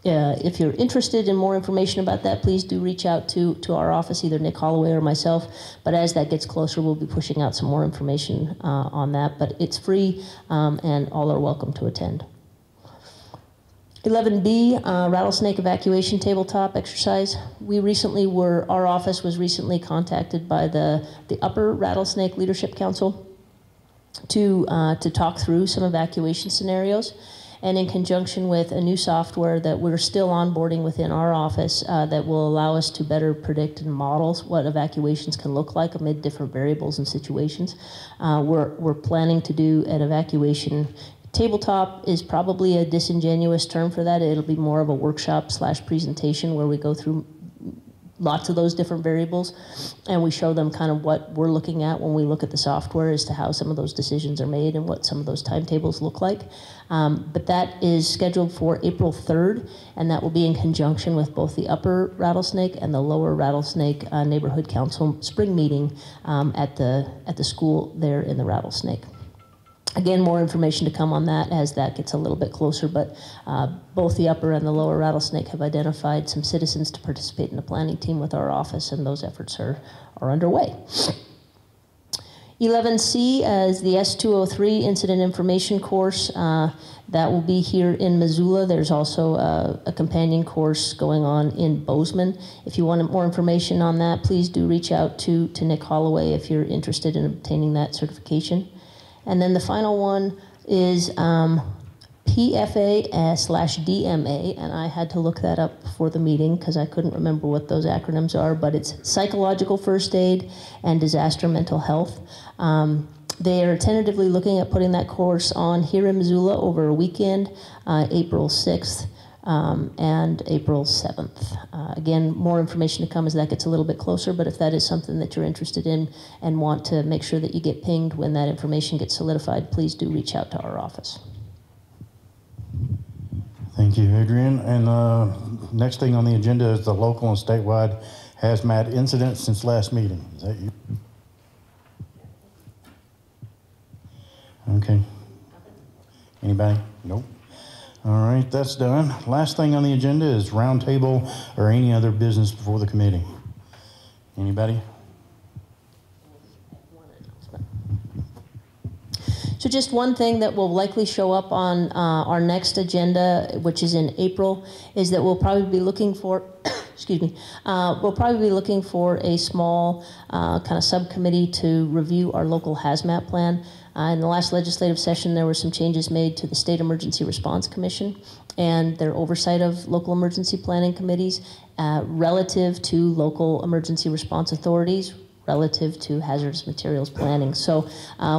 S1: If you're interested in more information about that, please do reach out to our office, either Nick Holloway or myself. But as that gets closer, we'll be pushing out some more information on that. But it's free, and all are welcome to attend. 11B, rattlesnake evacuation tabletop exercise. Our office was recently contacted by the Upper Rattlesnake Leadership Council to talk through some evacuation scenarios. And in conjunction with a new software that we're still onboarding within our office that will allow us to better predict and model what evacuations can look like amid different variables and situations. We're planning to do an evacuation tabletop is probably a disingenuous term for that. It'll be more of a workshop / presentation where we go through lots of those different variables and we show them kind of what we're looking at when we look at the software as to how some of those decisions are made and what some of those timetables look like. But that is scheduled for April 3rd, and that will be in conjunction with both the Upper Rattlesnake and the Lower Rattlesnake Neighborhood Council spring meeting at the school there in the Rattlesnake. Again, more information to come on that as that gets a little bit closer, but both the Upper and the Lower Rattlesnake have identified some citizens to participate in the planning team with our office, and those efforts are underway. 11C is the S203 Incident Information Course. That will be here in Missoula. There's also a companion course going on in Bozeman. If you want more information on that, please do reach out to Nick Holloway if you're interested in obtaining that certification. And then the final one is PFA/DMA, and I had to look that up before the meeting because I couldn't remember what those acronyms are, but it's Psychological First Aid and Disaster Mental Health. They are tentatively looking at putting that course on here in Missoula over a weekend, April 6th and April 7th. Again, more information to come as that gets a little bit closer, but if that is something that you're interested in and want to make sure that you get pinged when that information gets solidified, please do reach out to our office.
S21: Thank you, Adrian. And next thing on the agenda is the local and statewide hazmat incidents since last meeting. Is that you? Okay. Anybody? Nope. All right, that's done. Last thing on the agenda is roundtable or any other business before the committee. Anybody?
S1: So just one thing that will likely show up on our next agenda, which is in April, is that we'll probably be looking for, excuse me, we'll probably be looking for a small kind of subcommittee to review our local hazmat plan. In the last legislative session, there were some changes made to the State Emergency Response Commission and their oversight of local emergency planning committees relative to local emergency response authorities, relative to hazardous materials planning. So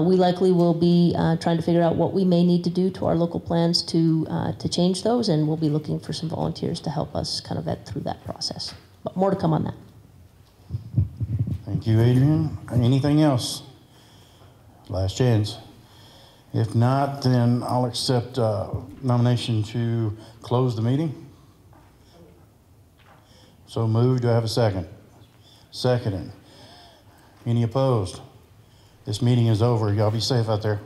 S1: we likely will be trying to figure out what we may need to do to our local plans to change those, and we'll be looking for some volunteers to help us kind of vet through that process. But more to come on that.
S21: Thank you, Adrian. Anything else? Last chance. If not, then I'll accept nomination to close the meeting. So moved. Do I have a second? Seconded. Any opposed? This meeting is over. Y'all be safe out there.